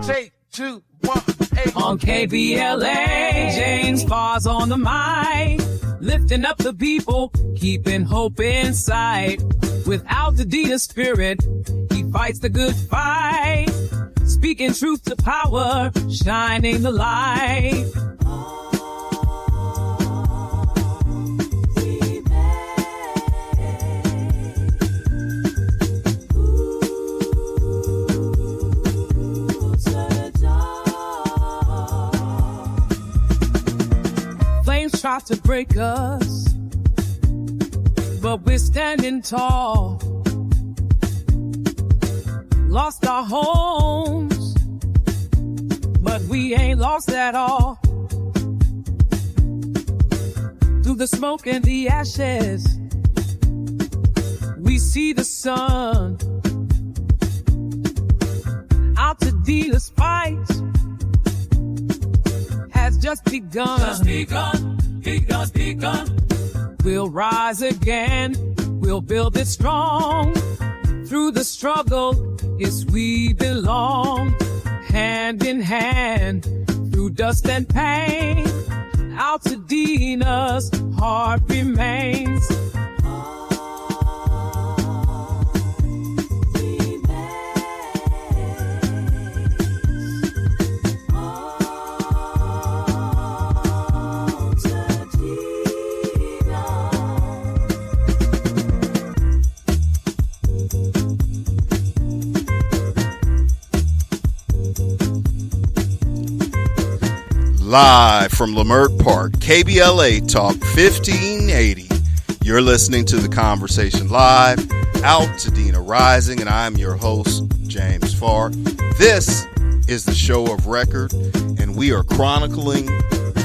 3, 2, 1, 8. On KBLA, James Farr's on the mic, lifting up the people, keeping hope in sight. With Altadena spirit, he fights the good fight, speaking truth to power, shining the light. Flames try to break us, but we're standing tall. Lost our homes, but we ain't lost at all. Through the smoke and the ashes, we see the sun. Altadena's fight has just begun. Begun. We'll rise again. We'll build it strong. Through the struggle, yes, we belong. Hand in hand, through dust and pain, Altadena's heart remains. Live from Lamert Park, KBLA Talk 1580. You're listening to The Conversation Live, Altadena Rising, and I'm your host, James Farr. This is the show of record, and we are chronicling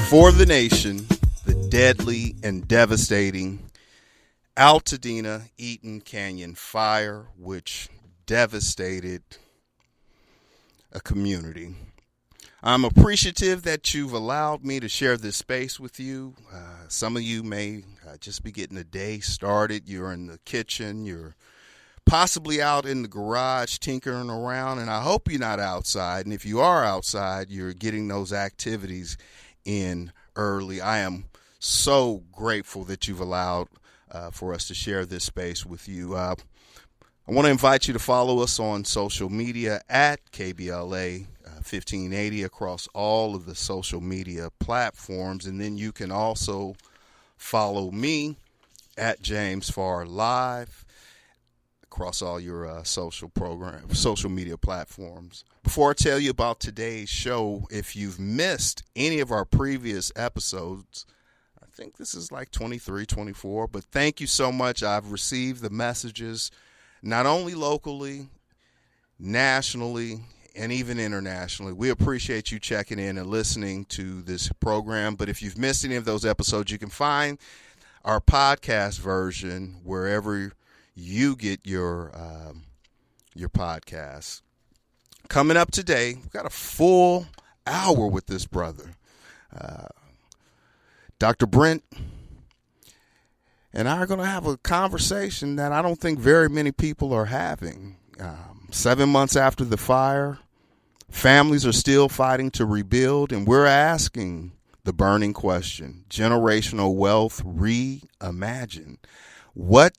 for the nation the deadly and devastating Altadena Eaton Canyon fire, which devastated a community. I'm appreciative that you've allowed me to share this space with you. Some of you may just be getting the day started. You're in the kitchen. You're possibly out in the garage tinkering around, and I hope you're not outside. And if you are outside, you're getting those activities in early. I am so grateful that you've allowed for us to share this space with you. I want to invite you to follow us on social media at KBLA 1580 across all of the social media platforms, and then you can also follow me at James Farr Live across all your social media platforms. Before I tell you about today's show, if you've missed any of our previous episodes, I think this is like 23, 24, but thank you so much. I've received the messages not only locally, nationally, and even internationally. We appreciate you checking in and listening to this program. But if you've missed any of those episodes, you can find our podcast version wherever you get your podcasts. Coming up today, we've got a full hour with this brother, Dr. Brent, and I are going to have a conversation that I don't think very many people are having. 7 months after the fire, families are still fighting to rebuild, and we're asking the burning question: generational wealth reimagined. What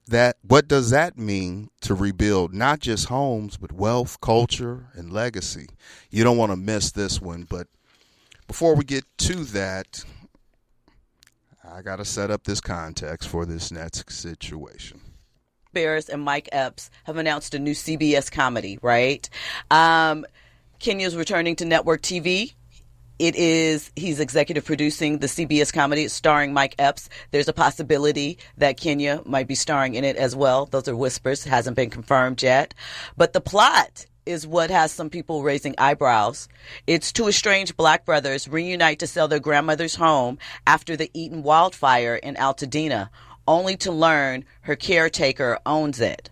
does that mean to rebuild not just homes, but wealth, culture, and legacy? You don't want to miss this one. But before we get to that, I got to set up this context for this next situation. Bears and Mike Epps have announced a new CBS comedy, right? Kenya's returning to network TV. He's executive producing the CBS comedy. It's starring Mike Epps. There's a possibility that Kenya might be starring in it as well. Those are whispers. Hasn't been confirmed yet. But the plot is what has some people raising eyebrows. It's two estranged black brothers reunite to sell their grandmother's home after the Eaton wildfire in Altadena, only to learn her caretaker owns it.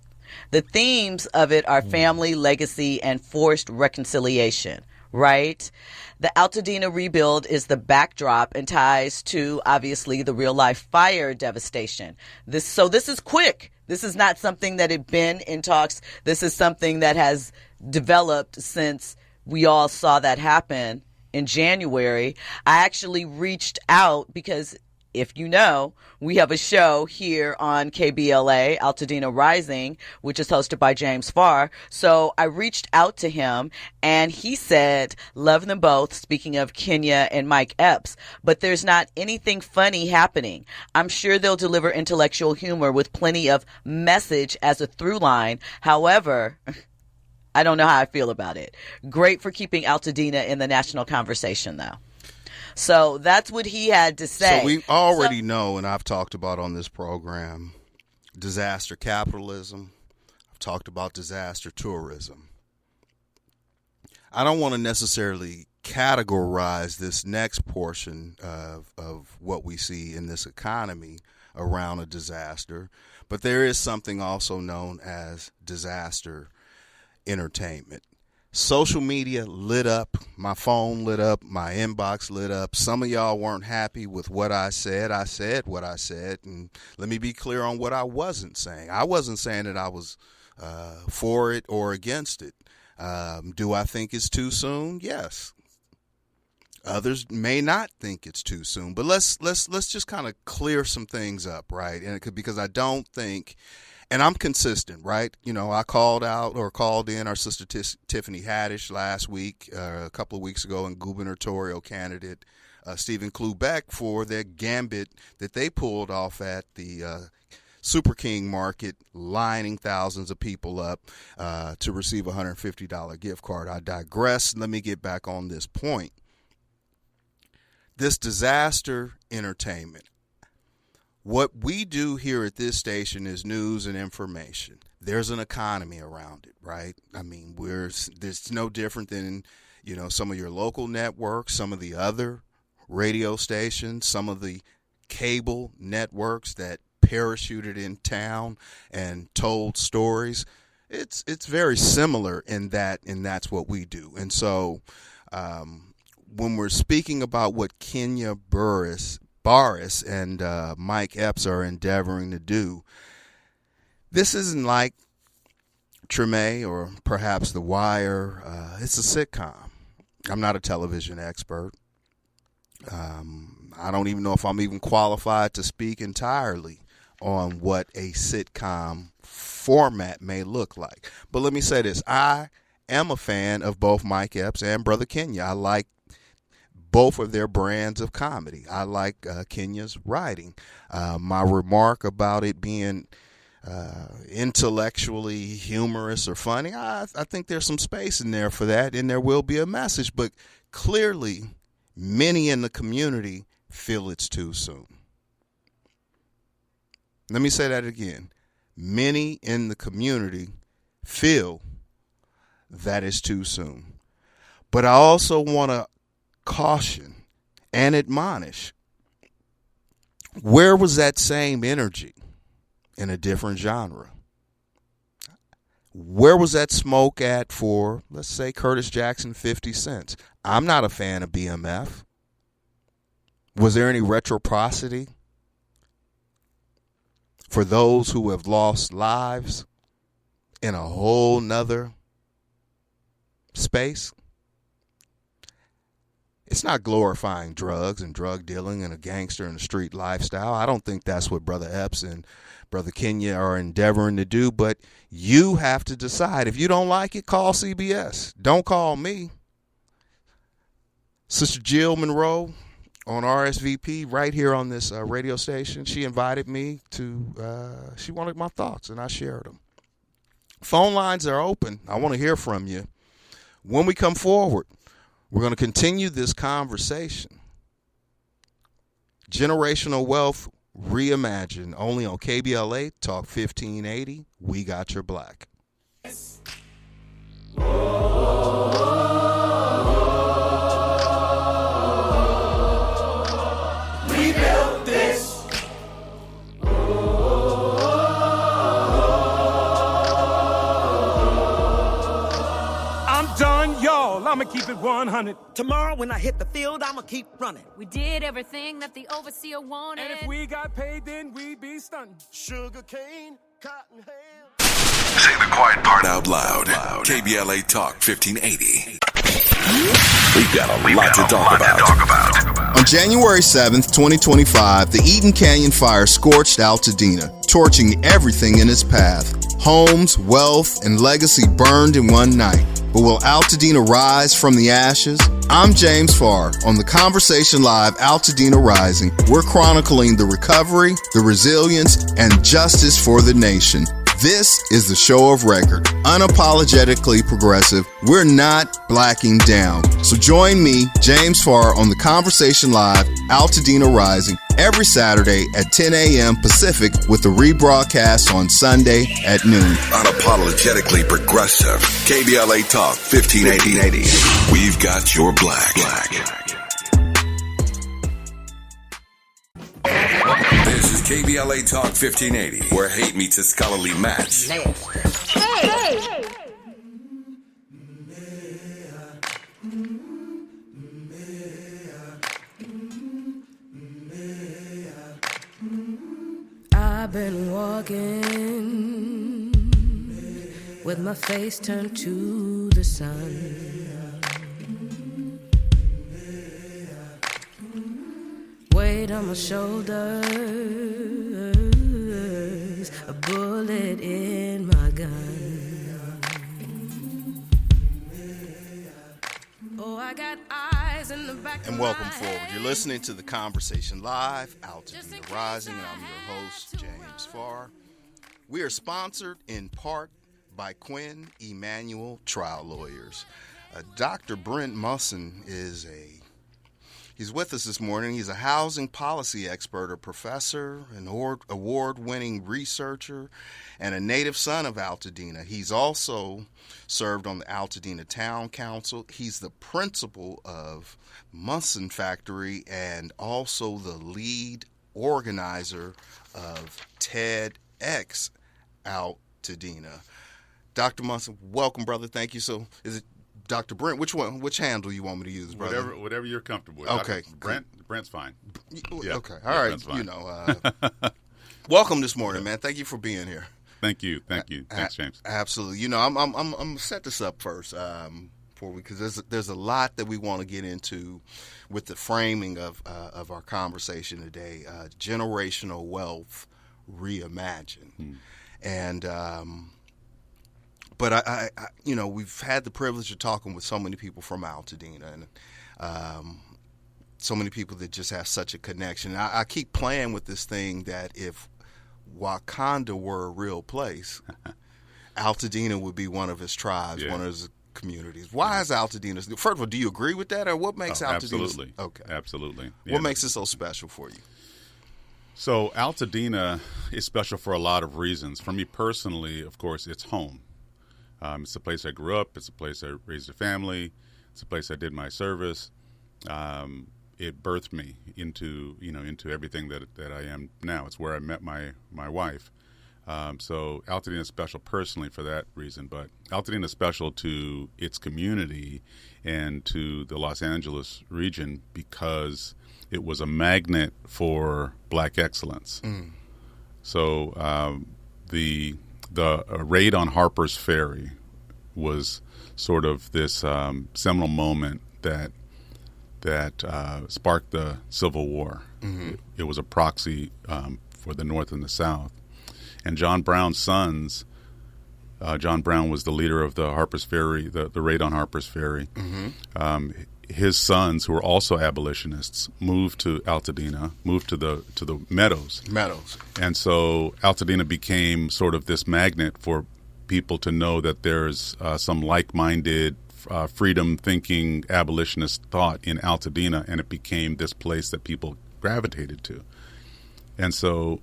The themes of it are family, legacy, and forced reconciliation, right? The Altadena rebuild is the backdrop and ties to, obviously, the real-life fire devastation. This is quick. This is not something that had been in talks. This is something that has developed since we all saw that happen in January, I actually reached out because, if you know, we have a show here on KBLA, Altadena Rising, which is hosted by James Farr. So I reached out to him and he said, love them both, speaking of Kenya and Mike Epps, but there's not anything funny happening. I'm sure they'll deliver intellectual humor with plenty of message as a through line. However, I don't know how I feel about it. Great for keeping Altadena in the national conversation, though. So that's what he had to say. So we already know, and I've talked about on this program, disaster capitalism. I've talked about disaster tourism. I don't want to necessarily categorize this next portion of what we see in this economy around a disaster, but there is something also known as disaster entertainment. Social media lit up, my phone lit up, my inbox lit up. Some of y'all weren't happy with what I said. I said what I said, and let me be clear on what I wasn't saying. I wasn't saying that I was for it or against it. Do I think it's too soon? Yes. Others may not think it's too soon, but let's just kind of clear some things up, right? And because I don't think. And I'm consistent, right? You know, I called in our sister Tiffany Haddish last week, a couple of weeks ago, and gubernatorial candidate Stephen Klubeck for their gambit that they pulled off at the Super King market, lining thousands of people up to receive a $150 gift card. I digress. Let me get back on this point. This disaster entertainment. What we do here at this station is news and information. There's an economy around it, right? I mean, it's no different than, you know, some of your local networks, some of the other radio stations, some of the cable networks that parachuted in town and told stories. It's very similar in that, and that's what we do. And so when we're speaking about what Kenya Barris and Mike Epps are endeavoring to do, this isn't like Treme or perhaps The Wire. It's a sitcom. I'm not a television expert. I don't even know if I'm even qualified to speak entirely on what a sitcom format may look like. But let me say this. I am a fan of both Mike Epps and Brother Kenya. I like both of their brands of comedy. I like Kenya's writing. My remark about it being intellectually humorous or funny, I think there's some space in there for that, and there will be a message. But clearly, many in the community feel it's too soon. Let me say that again. Many in the community feel that it's too soon. But I also want to caution and admonish. Where was that same energy in a different genre? Where was that smoke at for, let's say, Curtis Jackson, 50 Cent? I'm not a fan of BMF. Was there any reciprocity for those who have lost lives in a whole nother space? It's not glorifying drugs and drug dealing and a gangster and a street lifestyle. I don't think that's what Brother Epps and Brother Kenya are endeavoring to do, but you have to decide. If you don't like it, call CBS. Don't call me. Sister Jill Monroe on RSVP right here on this radio station, she invited me to, she wanted my thoughts, and I shared them. Phone lines are open. I want to hear from you. When we come forward, we're going to continue this conversation. Generational Wealth Reimagined, only on KBLA Talk 1580. We got your black. We built this. I'm done, y'all. I'ma keep it 100. Tomorrow when I hit the field, I'ma keep running. We did everything that the overseer wanted. And if we got paid, then we'd be stunting. Sugar cane, cotton ham. Say the quiet part out loud. KBLA Talk 1580. We've got a lot to talk about. On January 7th, 2025, the Eaton Canyon fire scorched Altadena, torching everything in its path. Homes, wealth, and legacy burned in one night. But will Altadena rise from the ashes? I'm James Farr. On the Conversation Live Altadena Rising, we're chronicling the recovery, the resilience, and justice for the nation. This is the show of record, unapologetically progressive. We're not blacking down. So join me, James Farr, on the Conversation Live Altadena Rising every Saturday at 10 a.m. Pacific with the rebroadcast on Sunday at noon. Unapologetically progressive. KBLA Talk 1580. We've got your black. This is KBLA Talk 1580, where hate meets a scholarly match. Hey! I've been walking with my face turned to the sun. Weight on my shoulders, a bullet in my gun. Oh, I got eyes in the back And of welcome my forward. head. You're listening to the Conversation Live, Altadena Rising, and I'm your host, James Farr. We are sponsored in part by Quinn Emanuel Trial Lawyers. Dr. Brent Musson he's with us this morning. He's a housing policy expert, a professor, an award-winning researcher, and a native son of Altadena. He's also served on the Altadena Town Council. He's the principal of Musson Factory and also the lead organizer of TEDx Altadena. Dr. Musson, welcome, brother. Thank you. So, is it Dr. Brent? Which handle you want me to use, brother? Whatever you're comfortable with. Okay. Brent's fine. Okay. All yeah, right. Brent's fine. Welcome this morning, man. Thank you for being here. Thank you. Thanks, James. Absolutely. I'm gonna set this up first because there's a lot that we want to get into with the framing of our conversation today. Generational wealth reimagined, and. But I, we've had the privilege of talking with so many people from Altadena, and so many people that just have such a connection. I keep playing with this thing that if Wakanda were a real place, Altadena would be one of its tribes, one of its communities. Why is Altadena? First of all, do you agree with that, or what makes Altadena? Absolutely. Okay. Absolutely. What makes it so special for you? So Altadena is special for a lot of reasons. For me personally, of course, it's home. It's a place I grew up. It's a place I raised a family. It's a place I did my service. It birthed me into everything that I am now. It's where I met my wife. So Altadena is special personally for that reason. But Altadena is special to its community and to the Los Angeles region because it was a magnet for black excellence. So the raid on Harper's Ferry was sort of this seminal moment that sparked the Civil War. It was a proxy for the North and the South. And John Brown's sons, John Brown was the leader of the Harper's Ferry, the raid on Harper's Ferry. His sons, who were also abolitionists, moved to Altadena, moved to the Meadows. And so Altadena became sort of this magnet for people to know that there's some like-minded, freedom-thinking abolitionist thought in Altadena, and it became this place that people gravitated to. And so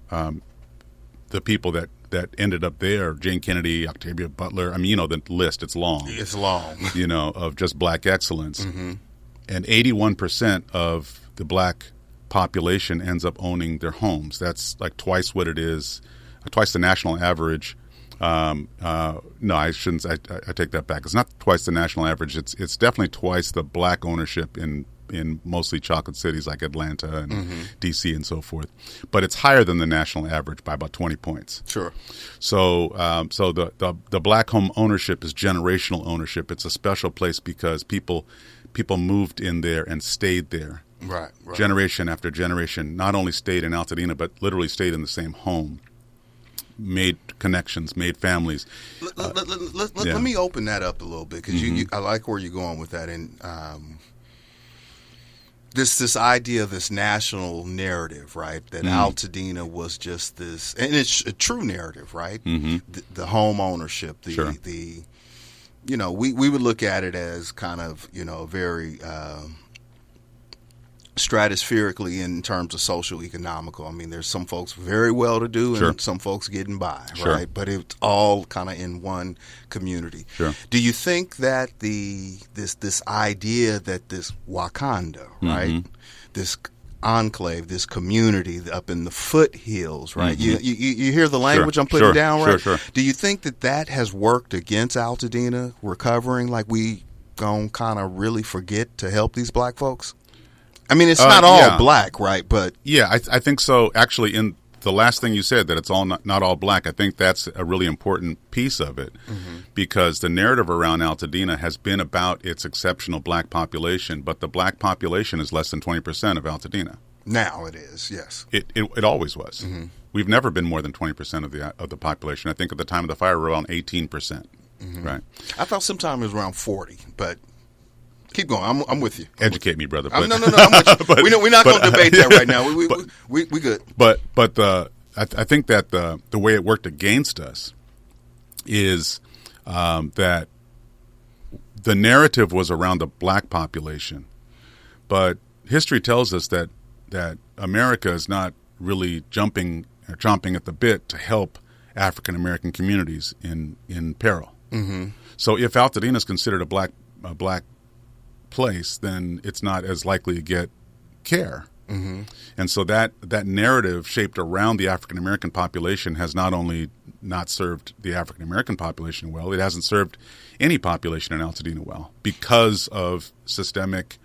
the people that ended up there, Jane Kennedy, Octavia Butler, the list, it's long. It's long. Of just black excellence. And 81% of the black population ends up owning their homes. That's like twice what it is, twice the national average. No, I shouldn't. I take that back. It's not twice the national average. It's definitely twice the black ownership in in mostly chocolate cities like Atlanta and D.C. and so forth. But it's higher than the national average by about 20 points. Sure. So the black home ownership is generational ownership. It's a special place because people moved in there and stayed there. Right. Generation after generation, not only stayed in Altadena, but literally stayed in the same home. Made connections, made families. Let me open that up a little bit because I like where you're going with that, and this idea of this national narrative, right? That Altadena was just this, and it's a true narrative, right? The home ownership, the we would look at it as kind of very stratospherically in terms of social economical. I mean, there's some folks very well to do and some folks getting by, right? But it's all kind of in one community. Do you think that this idea that this Wakanda, right, this enclave, this community up in the foothills, right? You hear the language I'm putting down, right? Do you think that has worked against Altadena recovering? Like we gonna kind of really forget to help these black folks? I mean, it's not all black, right? But yeah, I think so. Actually, in the last thing you said, that it's all not all black, I think that's a really important piece of it, because the narrative around Altadena has been about its exceptional black population, but the black population is less than 20% of Altadena. Now it is, yes. It always was. We've never been more than 20% of the population. I think at the time of the fire, we were around 18%. Right. I thought sometime it was around 40, but. Keep going. I'm with you. Educate me, brother. No. I'm with you. We're not going to debate that right now. We good. But I think that the way it worked against us is that the narrative was around the black population, but history tells us that America is not really jumping or chomping at the bit to help African American communities in peril. So if Altadena is considered a black place, then it's not as likely to get care. And so that narrative shaped around the African American population has not only not served the African American population well, it hasn't served any population in Altadena well because of systemic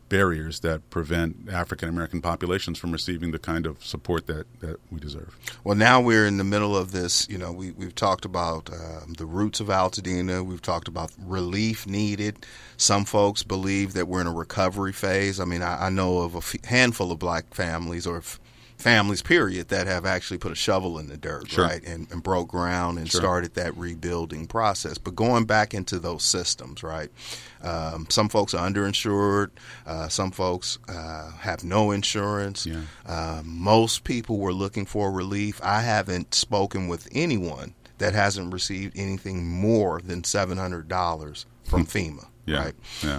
barriers that prevent African American populations from receiving the kind of support that we deserve. Well, now we're in the middle of this. We've talked about the roots of Altadena. We've talked about relief needed. Some folks believe that we're in a recovery phase. I mean, I know of a handful of black families or families, period, that have actually put a shovel in the dirt, right, and broke ground and started that rebuilding process. But going back into those systems, right, some folks are underinsured. Some folks have no insurance. Most people were looking for relief. I haven't spoken with anyone that hasn't received anything more than $700 from FEMA. Right.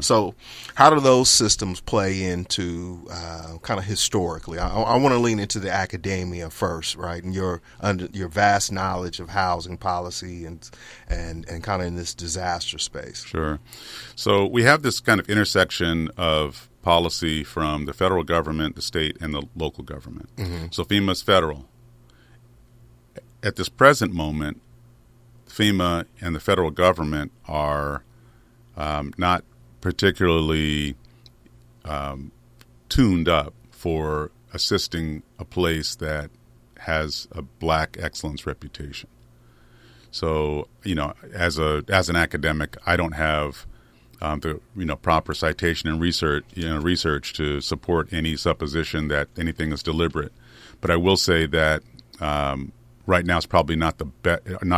So how do those systems play into kind of historically? I want to lean into the academia first, right, and your vast knowledge of housing policy and kind of in this disaster space. Sure. So we have this kind of intersection of policy from the federal government, the state, and the local government. So FEMA's federal. At this present moment, FEMA and the federal government are not particularly tuned up for assisting a place that has a black excellence reputation. So, as an academic, I don't have the proper citation and research to support any supposition that anything is deliberate. But I will say that right now is probably not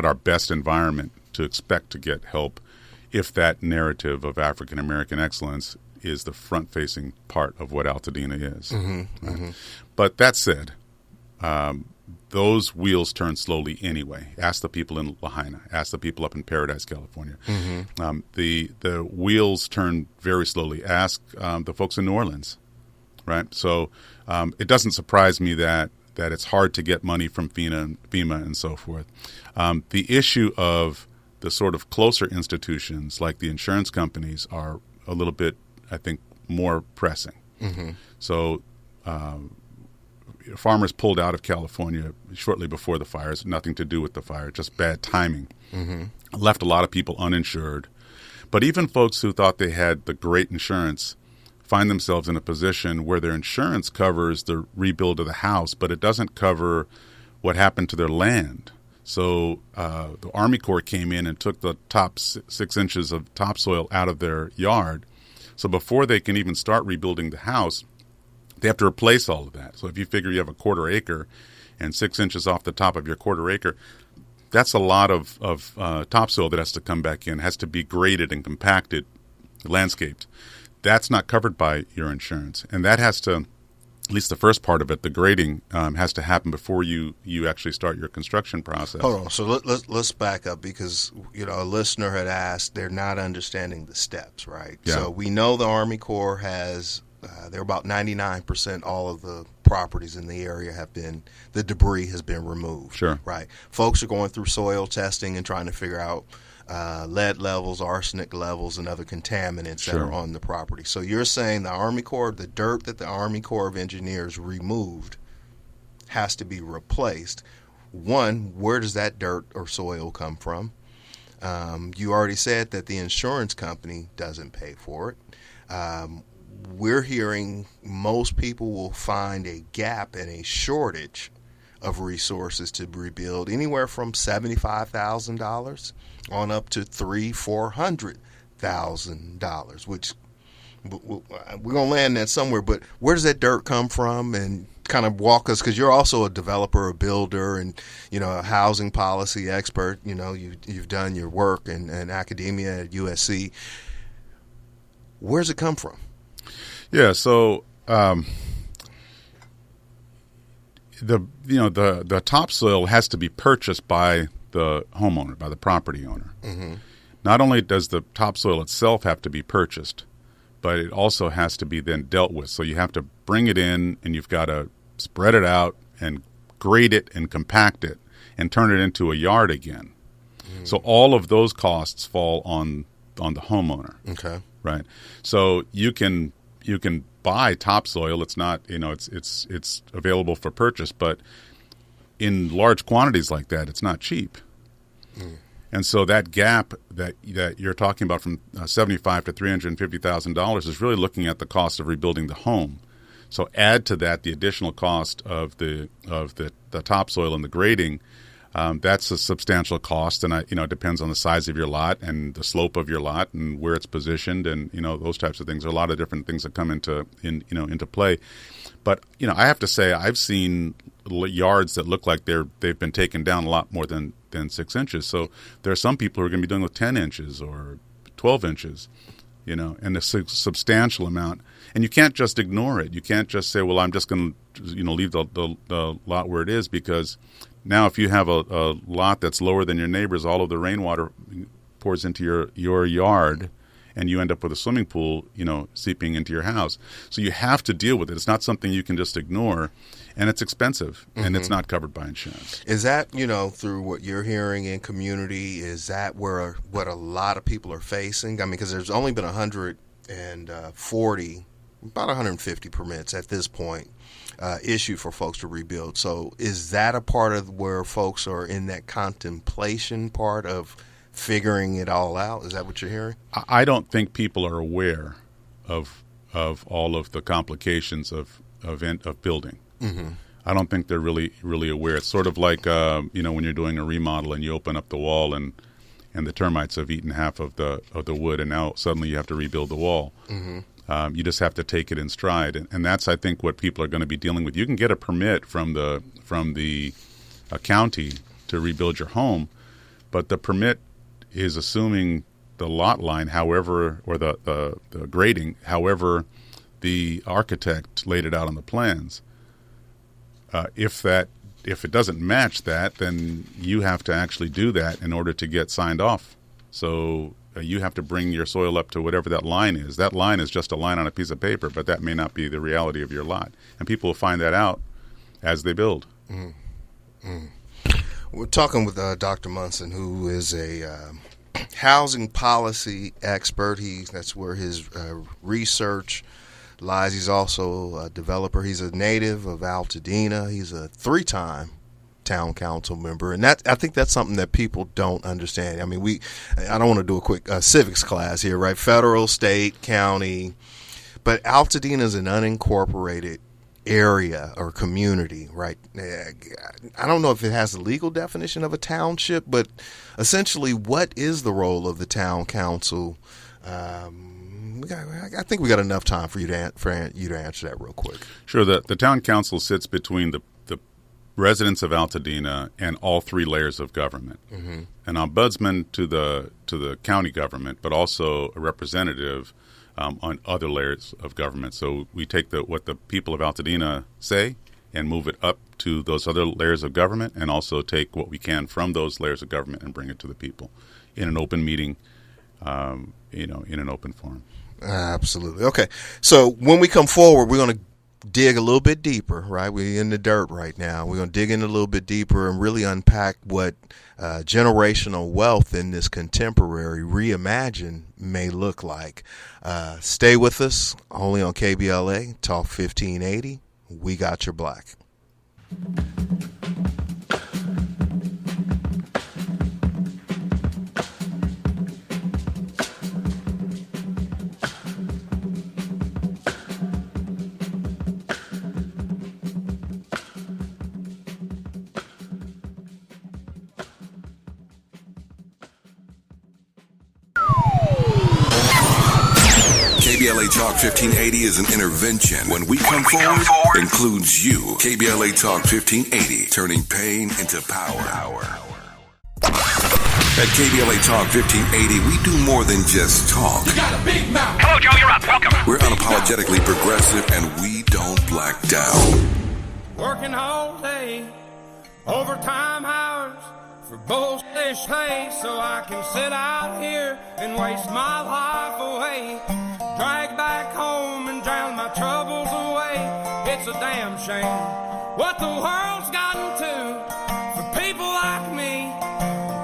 our best environment to expect to get help if that narrative of African American excellence is the front-facing part of what Altadena is. Right? But that said, those wheels turn slowly anyway. Ask the people in Lahaina. Ask the people up in Paradise, California. The wheels turn very slowly. Ask the folks in New Orleans. Right. So it doesn't surprise me that it's hard to get money from FEMA and so forth. The issue of the sort of closer institutions like the insurance companies are a little bit, I think, more pressing. So farmers pulled out of California shortly before the fires, nothing to do with the fire, just bad timing. Left a lot of people uninsured. But even folks who thought they had the great insurance find themselves in a position where their insurance covers the rebuild of the house, but it doesn't cover what happened to their land. So the Army Corps came in and took the top 6 inches of topsoil out of their yard. So before they can even start rebuilding the house, they have to replace all of that. So if you figure you have a quarter acre and 6 inches off the top of your quarter acre, that's a lot of topsoil that has to come back in, has to be graded and compacted, landscaped. That's not covered by your insurance. And that has to, at least the first part of it, the grading, has to happen before you actually start your construction process. Hold on. So let's back up because, a listener had asked, they're not understanding the steps, right? Yeah. So we know the Army Corps has, they're about 99% all of the properties in the area the debris has been removed. Sure. Right. Folks are going through soil testing and trying to figure out lead levels, arsenic levels, and other contaminants that are on the property. So you're saying the Army Corps, the dirt that the Army Corps of Engineers removed has to be replaced. One, where does that dirt or soil come from? You already said that the insurance company doesn't pay for it. We're hearing most people will find a gap and a shortage of resources to rebuild anywhere from $75,000 on up to $400,000, which we're going to land that somewhere. But where does that dirt come from? And kind of walk us, because you're also a developer, a builder, and a housing policy expert. You've done your work in academia at USC. Where's it come from? Yeah, so the topsoil has to be purchased by the homeowner, by the property owner. Mm-hmm. Not only does the topsoil itself have to be purchased, but it also has to be then dealt with. So you have to bring it in, and you've got to spread it out and grade it and compact it and turn it into a yard again. Mm. So all of those costs fall on the homeowner. Okay. Right. So you can buy topsoil. It's not, it's available for purchase, but in large quantities like that, it's not cheap. Mm. And so that gap that you're talking about from $75,000 to $350,000 is really looking at the cost of rebuilding the home. So add to that the additional cost of the topsoil and the grading. That's a substantial cost, and it depends on the size of your lot and the slope of your lot and where it's positioned, and those types of things. There are a lot of different things that come into play. But I have to say, I've seen yards that look like they've been taken down a lot more than 6 inches. So there are some people who are going to be doing with 10 inches or 12 inches, and a substantial amount. And you can't just ignore it. You can't just say, well, I'm just going to leave the lot where it is, because now if you have a lot that's lower than your neighbor's, all of the rainwater pours into your yard, and you end up with a swimming pool, seeping into your house. So you have to deal with it. It's not something you can just ignore, and it's expensive, mm-hmm. and it's not covered by insurance. Is that, through what you're hearing in community, is that what a lot of people are facing? I mean, because there's only been 140, about 150 permits at this point issued for folks to rebuild. So is that a part of where folks are in that contemplation part of figuring it all out? Is that what you're hearing? I don't think people are aware of all of the complications of building. Mm-hmm. I don't think they're really aware. It's sort of like when you're doing a remodel and you open up the wall and the termites have eaten half of the wood, and now suddenly you have to rebuild the wall. Mm-hmm. You just have to take it in stride, and that's, I think, what people are going to be dealing with. You can get a permit from the county to rebuild your home, but the permit is assuming the lot line, however, or the grading, however the architect laid it out on the plans. If it doesn't match that, then you have to actually do that in order to get signed off. So you have to bring your soil up to whatever that line is. That line is just a line on a piece of paper, but that may not be the reality of your lot. And people will find that out as they build. Mm. Mm. We're talking with Dr. Musson, who is a housing policy expert. That's where his research lies. He's also a developer. He's a native of Altadena. He's a 3-time town council member, and I think that's something that people don't understand. I mean, I don't want to do a quick civics class here, right? Federal, state, county, but Altadena is an unincorporated area or community, right? I don't know if it has a legal definition of a township, but essentially, what is the role of the town council? I think we got enough time for you to answer that real quick. Sure. The town council sits between the residents of Altadena and all three layers of government. Mm-hmm. An ombudsman to the county government, but also a representative on other layers of government. So we take what the people of Altadena say and move it up to those other layers of government, and also take what we can from those layers of government and bring it to the people in an open meeting, in an open forum. Absolutely. Okay. So when we come forward, we're going to dig a little bit deeper, right? We're in the dirt right now. We're going to dig in a little bit deeper and really unpack what generational wealth in this contemporary reimagine may look like. Stay with us, only on KBLA, Talk 1580. We got your black. KBLA Talk 1580 is an intervention. When we come forward, includes you. KBLA Talk 1580, turning pain into power. At KBLA Talk 1580, we do more than just talk. You got a big mouth. Hello, Joe, you're up. Welcome. We're unapologetically progressive, and we don't black down. Working all day, overtime hours for bullshit pay, so I can sit out here and waste my life away. Drag back home and drown my troubles away. It's a damn shame what the world's gotten to for people like me,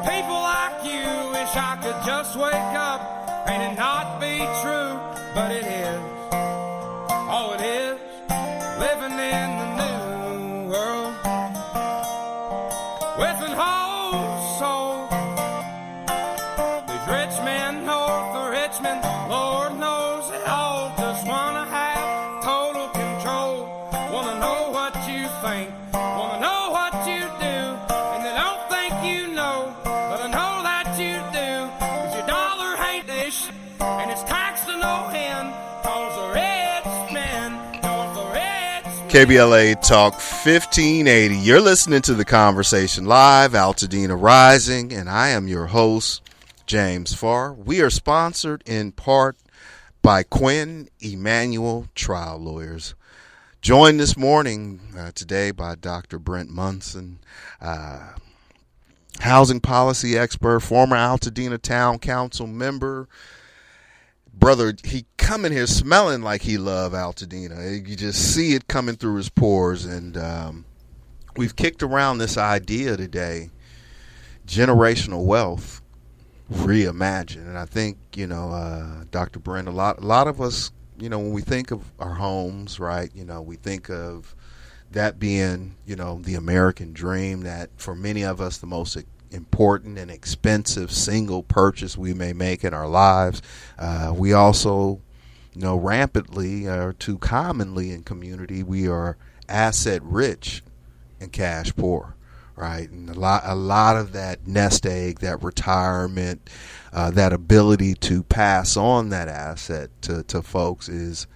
people like you. Wish I could just wake up and it not be true, but it is. Oh, it is living in the new world with an whole soul. These rich men north of Richmond, Lord knows they all just wanna have total control. Wanna know what you think, wanna know what you do, and they don't think you know, but I know that you do. 'Cause your dollar ain't this shit, and it's taxed to no end. 'Cause the rich men, 'cause the rich men. KBLA Talk 1580. You're listening to The Conversation Live, Altadena Rising, and I am your host, James Farr. We are sponsored in part by Quinn Emanuel Trial Lawyers. Joined this morning today by Dr. Brent Musson, housing policy expert, former Altadena Town Council member. Brother, he coming here smelling like he love Altadena. You just see it coming through his pores. And we've kicked around this idea today, generational wealth reimagined. And I think, Dr. Brent, a lot of us, when we think of our homes, right, we think of that being, the American dream, that for many of us, the most important and expensive single purchase we may make in our lives. We also, rampantly or too commonly in community, we are asset rich and cash poor, right? And a lot of that nest egg, that retirement, that ability to pass on that asset to folks is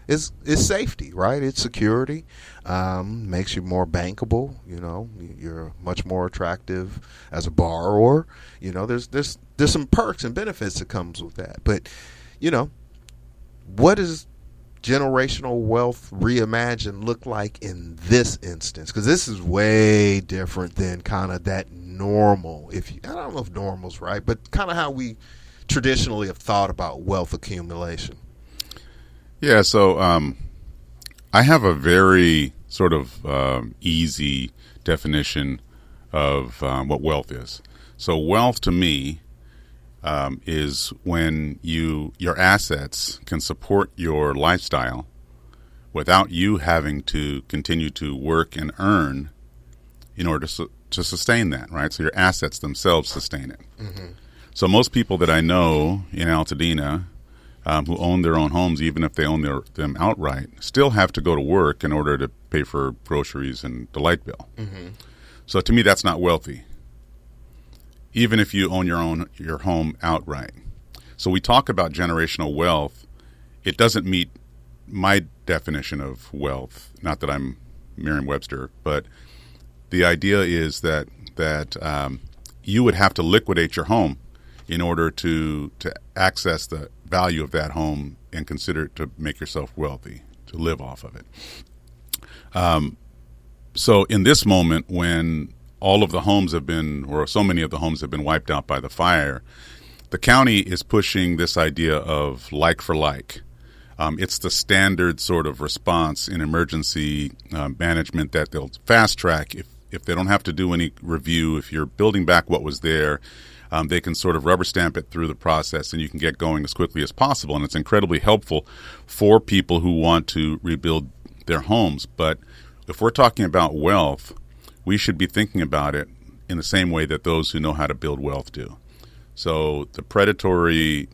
safety, right? It's security. Makes you more bankable. You're much more attractive as a borrower. There's some perks and benefits that comes with that. But what does generational wealth reimagined look like in this instance? Because this is way different than kind of that normal. I don't know if normal's right, but kind of how we traditionally have thought about wealth accumulation. Yeah. So I have a very sort of easy definition of what wealth is. So wealth to me is when your assets can support your lifestyle without you having to continue to work and earn in order to sustain that, right? So your assets themselves sustain it. Mm-hmm. So most people that I know in Altadena who own their own homes, even if they own them outright, still have to go to work in order to pay for groceries and the light bill. Mm-hmm. So to me, that's not wealthy, even if you own your home outright. So we talk about generational wealth. It doesn't meet my definition of wealth. Not that I'm Merriam-Webster, but the idea is that you would have to liquidate your home in order to access the value of that home and consider it to make yourself wealthy, to live off of it. So in this moment, when all of the homes have been, or so many of the homes have been wiped out by the fire, the county is pushing this idea of like for like. It's the standard sort of response in emergency management that they'll fast track if they don't have to do any review. If you're building back what was there, they can sort of rubber stamp it through the process, and you can get going as quickly as possible. And it's incredibly helpful for people who want to rebuild their homes. But if we're talking about wealth, we should be thinking about it in the same way that those who know how to build wealth do. So the predatory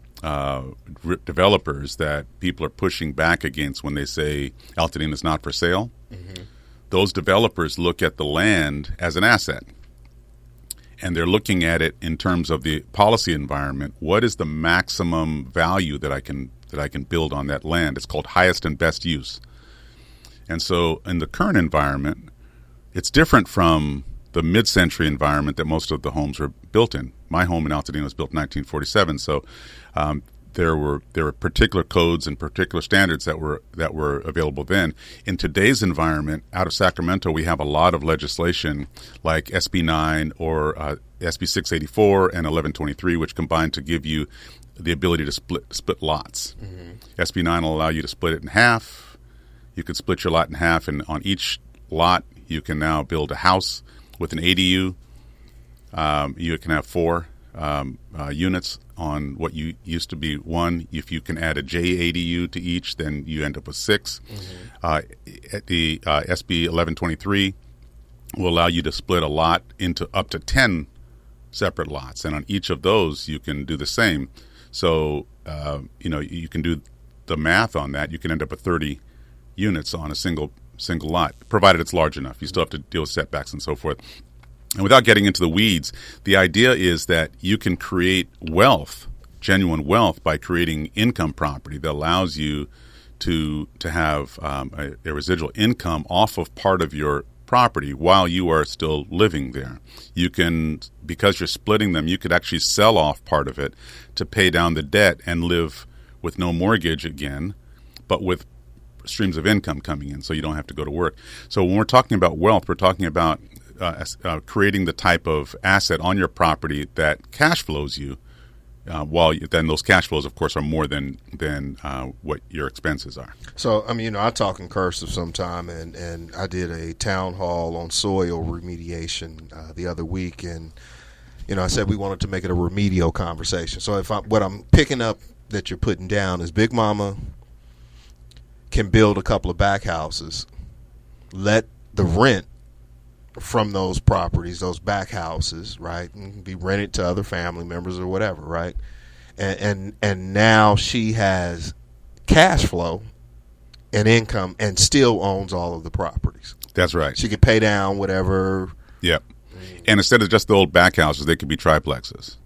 developers that people are pushing back against when they say Altadena is not for sale, mm-hmm. those developers look at the land as an asset. And they're looking at it in terms of the policy environment. What is the maximum value that I can build on that land? It's called highest and best use. And so in the current environment, it's different from the mid-century environment that most of the homes were built in. My home in Altadena was built in 1947, so there were particular codes and particular standards that were available then. In today's environment, out of Sacramento, we have a lot of legislation like SB 9 or SB 684 and 1123, which combine to give you the ability to split lots. Mm-hmm. SB 9 will allow you to split it in half. You can split your lot in half, and on each lot, you can now build a house with an ADU. You can have 4 units on what you used to be 1. If you can add a JADU to each, then you end up with 6. Mm-hmm. The SB 1123 will allow you to split a lot into up to 10 separate lots, and on each of those you can do the same. So you can do the math on that. You can end up with 30 units on a single lot, provided it's large enough. You still have to deal with setbacks and so forth. And without getting into the weeds, the idea is that you can create wealth, genuine wealth, by creating income property that allows you to have a residual income off of part of your property while you are still living there. You can, because you're splitting them, you could actually sell off part of it to pay down the debt and live with no mortgage again, but with streams of income coming in, so you don't have to go to work. So when we're talking about wealth, we're talking about creating the type of asset on your property that cash flows you, then those cash flows, of course, are more than what your expenses are. So, I talk in cursive sometime, and I did a town hall on soil remediation the other week, and, I said we wanted to make it a remedial conversation. So what I'm picking up that you're putting down is Big Mama can build a couple of back houses, let the rent from those properties, those back houses, right, and be rented to other family members or whatever, right, and now she has cash flow and income and still owns all of the properties. That's right. She could pay down whatever. Yep. And instead of just the old back houses, they could be triplexes.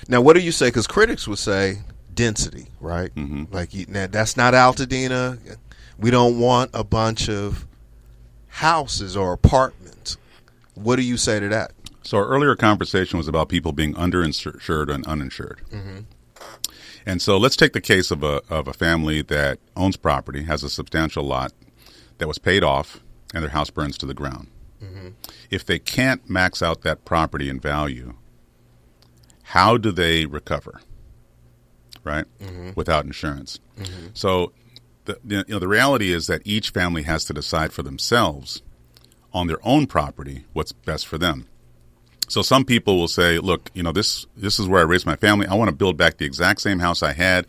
Now, what do you say? Because critics would say density, right? Mm-hmm. Like, now, that's not Altadena. We don't want a bunch of houses or apartments. What do you say to that? So our earlier conversation was about people being underinsured and uninsured. Mm-hmm. And so let's take the case of a family that owns property, has a substantial lot that was paid off, and their house burns to the ground. Mm-hmm. If they can't max out that property in value, how do they recover? Right? Mm-hmm. Without insurance. Mm-hmm. So the reality is that each family has to decide for themselves on their own property what's best for them. So some people will say, look, this is where I raised my family. I want to build back the exact same house I had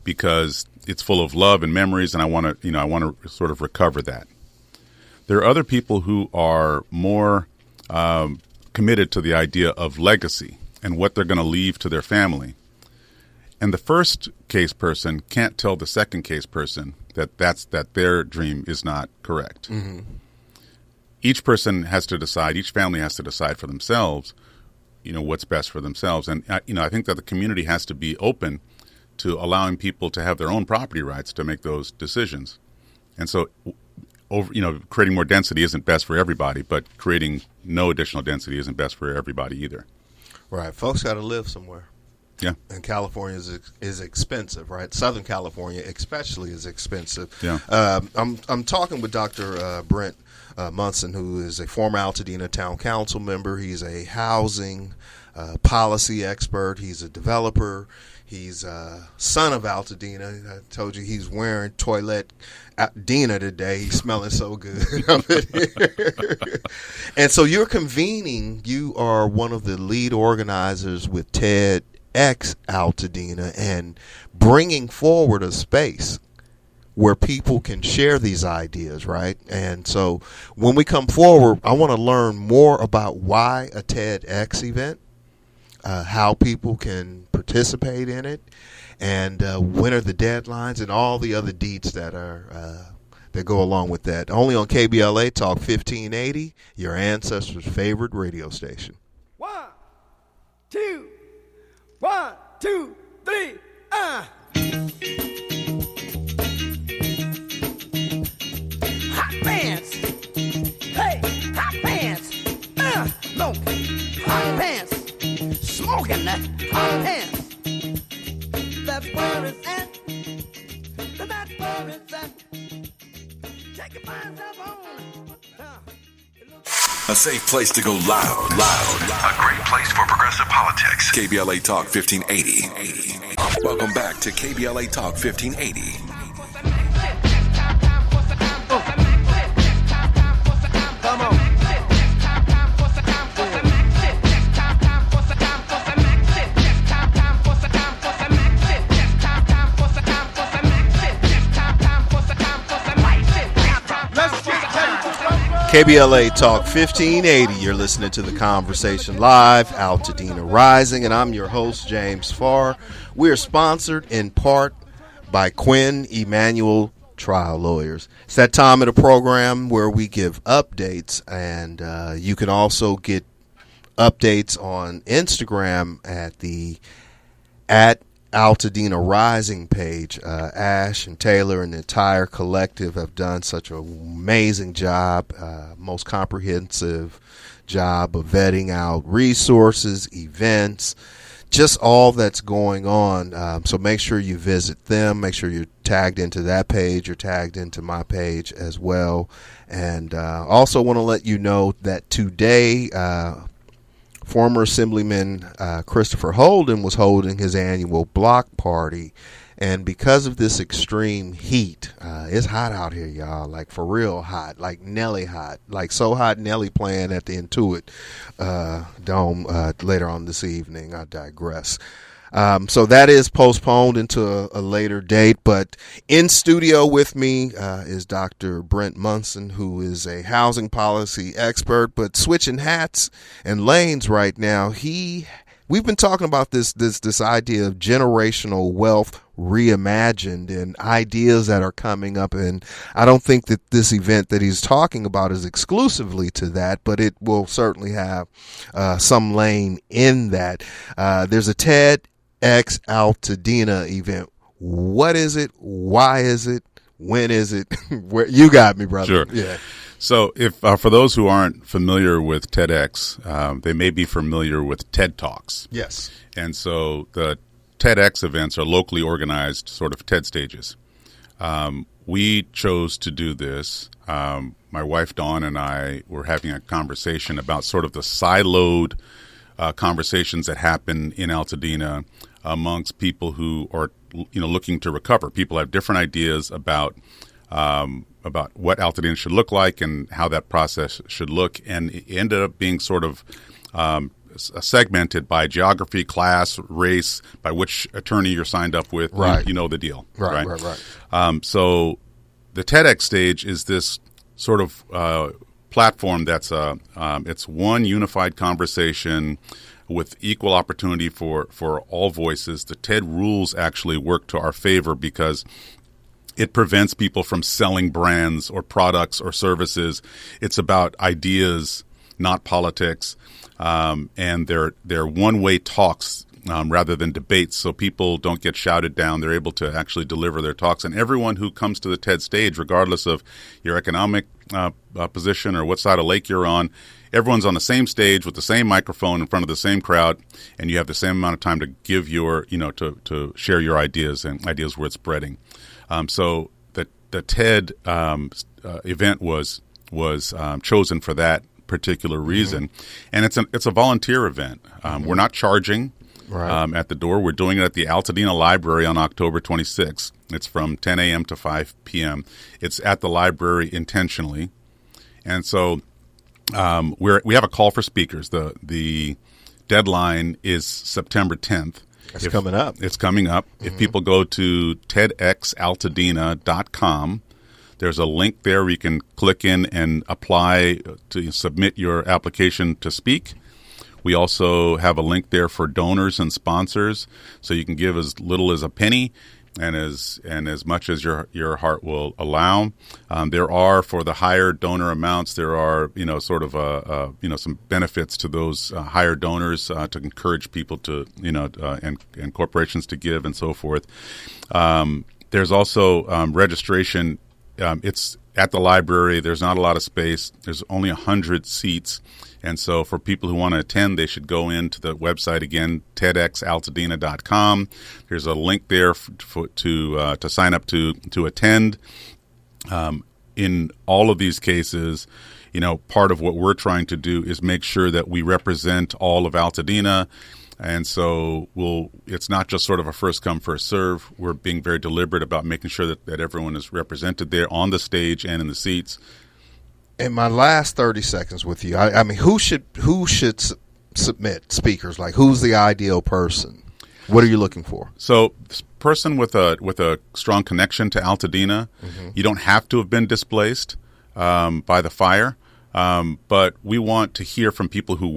because it's full of love and memories, and I want to sort of recover that. There are other people who are more committed to the idea of legacy and what they're going to leave to their family. And the first case person can't tell the second case person that their dream is not correct. Mm-hmm. Each person has to decide, each family has to decide for themselves, what's best for themselves. And, I think that the community has to be open to allowing people to have their own property rights to make those decisions. And so, creating more density isn't best for everybody, but creating no additional density isn't best for everybody either. Right. Folks got to live somewhere. Yeah. And California is expensive, right? Southern California especially is expensive. Yeah. I'm talking with Dr. Brent Musson, who is a former Altadena Town Council member. He's a housing policy expert. He's a developer. He's son of Altadena. I told you he's wearing toilet Dena today. He's smelling so good. And so you're convening. You are one of the lead organizers with TEDx Altadena and bringing forward a space where people can share these ideas, right? And so when we come forward, I want to learn more about why a TEDx event, how people can participate in it, and when are the deadlines and all the other deets that are that go along with that. Only on KBLA Talk 1580, your ancestors' favorite radio station. 1, 2, 1, 2, 3, Hot pants. Hey, hot pants. No, hot pants. Smoking that hot pants. That's where it's at. That's where it's at. Take your minds up on. A safe place to go loud. A great place for progressive politics. KBLA Talk 1580. Welcome back to KBLA Talk 1580. Come on. KBLA Talk 1580. You're listening to the conversation live, Altadena Rising, and I'm your host, James Farr. We are sponsored in part by Quinn Emanuel Trial Lawyers. It's that time of the program where we give updates, and you can also get updates on Instagram at Altadena Rising page. Ash and Taylor and the entire collective have done such an amazing job, most comprehensive job of vetting out resources, events, just all that's going on. So make sure you visit them. Make sure you're tagged into that page. You're tagged into my page as well. And also want to let you know that today, former Assemblyman Christopher Holden was holding his annual block party, and because of this extreme heat, it's hot out here, y'all, like for real hot, like Nelly hot, like so hot Nelly playing at the Intuit Dome later on this evening. I digress. So that is postponed into a later date, but in studio with me is Dr. Brent Musson, who is a housing policy expert, but switching hats and lanes right now. We've been talking about this idea of generational wealth reimagined and ideas that are coming up, and I don't think that this event that he's talking about is exclusively to that, but it will certainly have some lane in that. There's a TEDx Altadena event. What is it? Why is it? When is it? Where you got me, brother. Sure. Yeah. So if for those who aren't familiar with TEDx, they may be familiar with TED Talks. Yes. And so the TEDx events are locally organized sort of TED stages. We chose to do this. My wife Dawn and I were having a conversation about sort of the siloed conversations that happen in Altadena amongst people who are, looking to recover. People have different ideas about what Altadena should look like and how that process should look, and it ended up being sort of segmented by geography, class, race, by which attorney you're signed up with. Right. You know the deal. Right. So the TEDx stage is this sort of platform that's it's one unified conversation with equal opportunity for all voices. The TED rules actually work to our favor because it prevents people from selling brands or products or services. It's about ideas, not politics, and they're one-way talks rather than debates, so people don't get shouted down. They're able to actually deliver their talks. And everyone who comes to the TED stage, regardless of your economic position or what side of lake you're on, everyone's on the same stage with the same microphone in front of the same crowd, and you have the same amount of time to give your, to share your ideas and ideas worth spreading. So the TED event was chosen for that particular reason, and it's a volunteer event. We're not charging at the door. We're doing it at the Altadena Library on October 26th. It's from 10 a.m. to 5 p.m. It's at the library intentionally, and so we have a call for speakers. The deadline is September 10th. It's coming up. It's coming up. If people go to TEDxAltadena.com, there's a link there where you can click in and apply to submit your application to speak. We also have a link there for donors and sponsors, so you can give as little as a penny and as much as your heart will allow. There are, for the higher donor amounts, there are some benefits to those higher donors to encourage people to and corporations to give and so forth. There's also registration. It's at the library. There's not a lot of space. There's only 100 seats. And so for people who want to attend, they should go into the website again, TEDxAltadena.com. There's a link there to sign up to attend. In all of these cases, part of what we're trying to do is make sure that we represent all of Altadena. And so it's not just sort of a first come, first serve. We're being very deliberate about making sure that everyone is represented there on the stage and in the seats. In my last 30 seconds with you, I mean, who should submit speakers? Like, who's the ideal person? What are you looking for? So, this person with a strong connection to Altadena. You don't have to have been displaced by the fire, but we want to hear from people who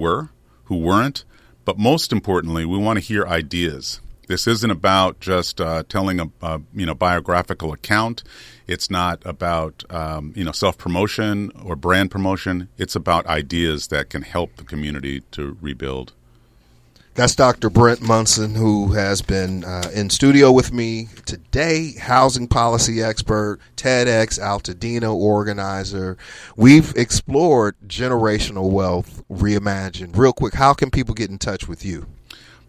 weren't. But most importantly, we want to hear ideas. This isn't about just telling a biographical account. It's not about self-promotion or brand promotion. It's about ideas that can help the community to rebuild. That's Dr. Brent Musson, who has been in studio with me today, housing policy expert, TEDx Altadena organizer. We've explored generational wealth reimagined. Real quick, how can people get in touch with you?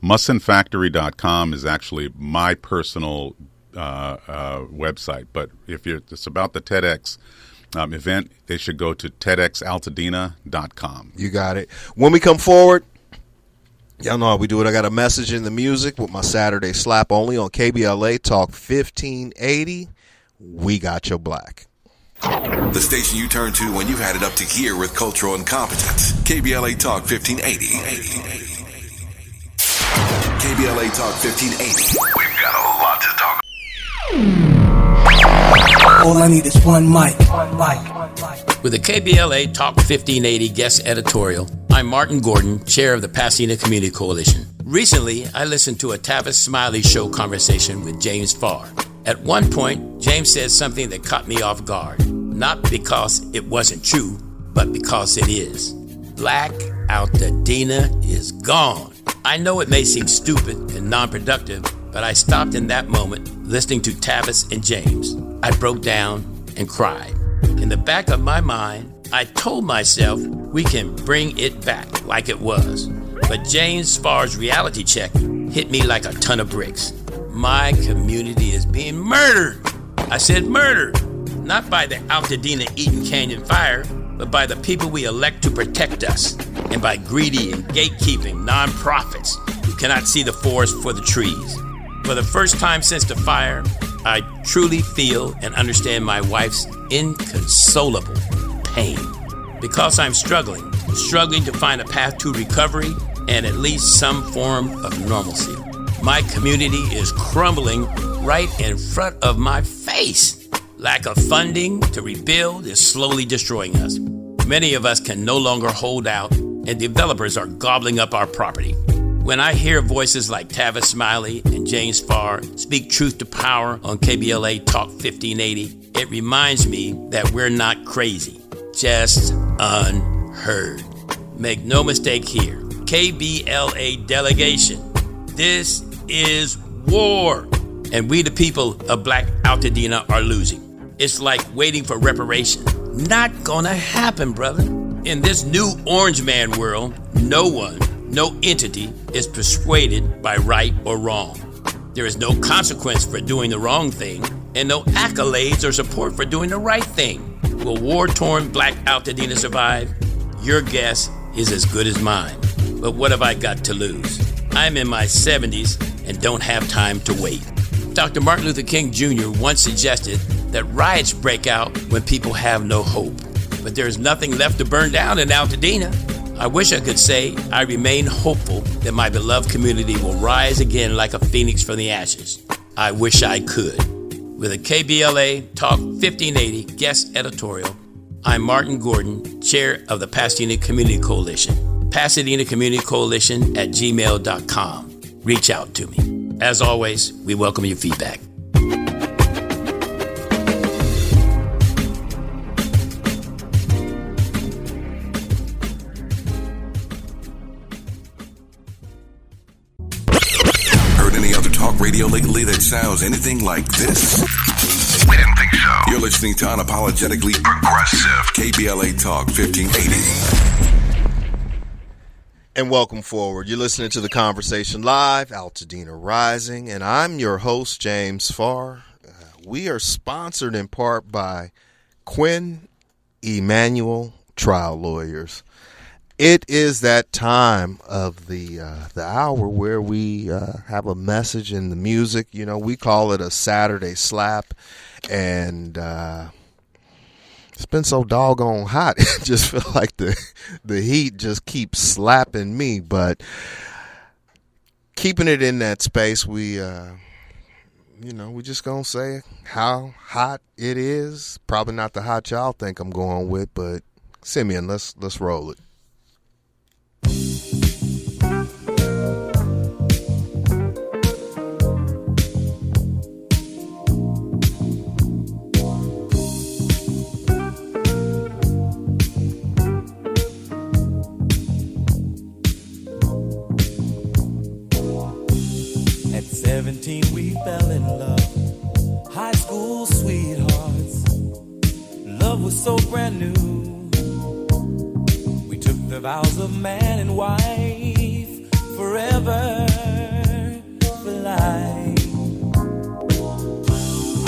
MussonFactory.com is actually my personal website, but if it's about the TEDx event, they should go to TEDxAltadena.com. You got it. When we come forward, y'all know how we do it. I got a message in the music with my Saturday slap only on KBLA Talk 1580. We got your black. The station you turn to when you've had it up to here with cultural incompetence. KBLA Talk 1580. KBLA Talk 1580. We've got a lot to talk. All I need is one mic. With the KBLA Talk 1580 guest editorial, I'm Martin Gordon, chair of the Pasadena Community Coalition. Recently, I listened to a Tavis Smiley show conversation with James Farr. At one point, James said something that caught me off guard. Not because it wasn't true, but because it is. Black Altadena is gone. I know it may seem stupid and non-productive, but I stopped in that moment listening to Tavis and James. I broke down and cried. In the back of my mind, I told myself we can bring it back like it was. But James Farr's reality check hit me like a ton of bricks. My community is being murdered. I said murdered, not by the Altadena Eaton Canyon fire, but by the people we elect to protect us, and by greedy and gatekeeping nonprofits who cannot see the forest for the trees. For the first time since the fire, I truly feel and understand my wife's inconsolable pain. Because I'm struggling to find a path to recovery and at least some form of normalcy. My community is crumbling right in front of my face. Lack of funding to rebuild is slowly destroying us. Many of us can no longer hold out, and developers are gobbling up our property. When I hear voices like Tavis Smiley and James Farr speak truth to power on KBLA Talk 1580, it reminds me that we're not crazy, just unheard. Make no mistake here, KBLA delegation, this is war. And we the people of Black Altadena are losing. It's like waiting for reparation. Not gonna happen, brother. In this new orange man world, no one, no entity is persuaded by right or wrong. There is no consequence for doing the wrong thing, and no accolades or support for doing the right thing. Will war-torn Black Altadena survive? Your guess is as good as mine. But what have I got to lose? I'm in my 70s and don't have time to wait. Dr. Martin Luther King Jr. once suggested that riots break out when people have no hope. But there is nothing left to burn down in Altadena. I wish I could say I remain hopeful that my beloved community will rise again like a phoenix from the ashes. I wish I could. With a KBLA Talk 1580 guest editorial, I'm Martin Gordon, chair of the Pasadena Community Coalition. Pasadena Community Coalition at gmail.com. Reach out to me. As always, we welcome your feedback. Radio lately that sounds anything like this? We didn't think so. You're listening to Unapologetically Progressive KBLA Talk 1580. And welcome forward. You're listening to the conversation live, Altadena Rising, and I'm your host, James Farr. We are sponsored in part by Quinn Emanuel Trial Lawyers. It is that time of the hour where we have a message in the music. You know, we call it a Saturday slap, and it's been so doggone hot. It just feels like the heat just keeps slapping me. But keeping it in that space, we just gonna say how hot it is. Probably not the hot y'all think I'm going with, but Simeon, let's roll it. At 17 we fell in love, high school sweethearts. Love was so brand new. The vows of man and wife, forever, for life.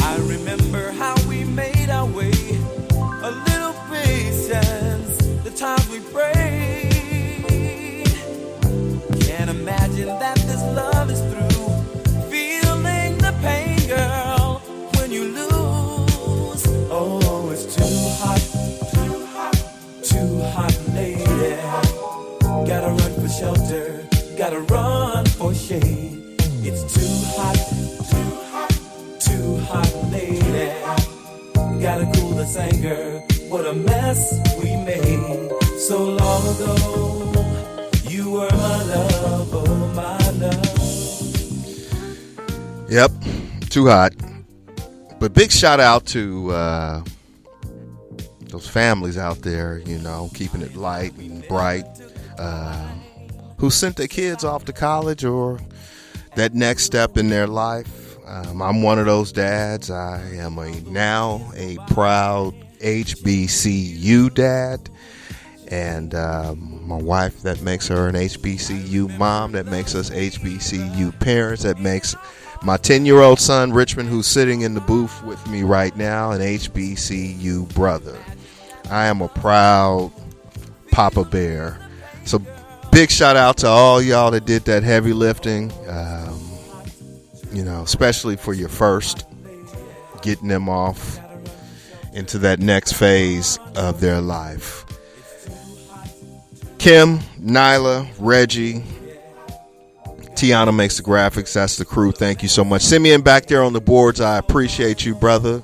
I remember how we made our way, a little patience, the times we prayed. Can't imagine that this love is through, feeling the pain, girl, when you lose. Oh, it's too hot, too hot, too hot, lady. Gotta run for shelter, gotta run for shade. It's too hot, lady. Gotta cool this anger, what a mess we made. So long ago, you were my love, oh my love. Yep, too hot. But big shout out to those families out there, you know, keeping it light and bright. Who sent their kids off to college or that next step in their life. I'm one of those dads. I am now a proud HBCU dad. And my wife, that makes her an HBCU mom. That makes us HBCU parents. That makes my 10-year-old son, Richmond, who's sitting in the booth with me right now, an HBCU brother. I am a proud Papa Bear. So big shout out to all y'all that did that heavy lifting, especially for your first, getting them off into that next phase of their life. Kim, Nyla, Reggie, Tiana makes the graphics. That's the crew. Thank you so much. Simeon back there on the boards. I appreciate you, brother.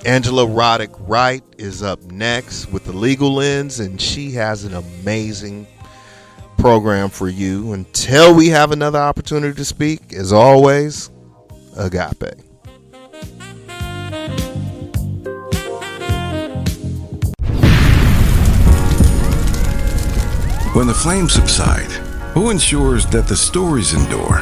Angela Roddick Wright is up next with the Legal Lens, and she has an amazing program for you. Until we have another opportunity to speak, as always, agape. When the flames subside, who ensures that the stories endure?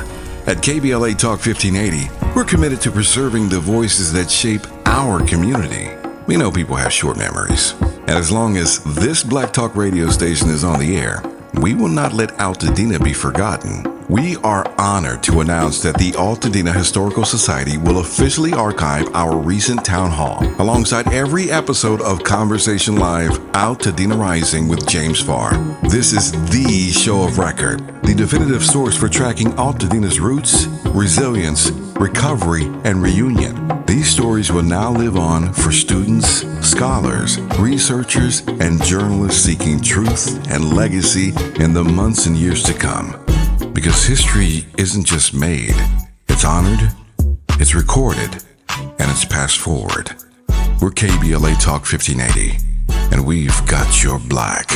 At KBLA Talk 1580, we're committed to preserving the voices that shape our community. We know people have short memories, and as long as this Black Talk radio station is on the air, we will not let Altadena be forgotten. We are honored to announce that the Altadena Historical Society will officially archive our recent town hall alongside every episode of Conversation Live Altadena Rising with James Farr. This is the show of record, the definitive source for tracking Altadena's roots, resilience, recovery, and reunion. These stories will now live on for students, scholars, researchers, and journalists seeking truth and legacy in the months and years to come. Because history isn't just made, it's honored, it's recorded, and it's passed forward. We're KBLA Talk 1580, and we've got your black.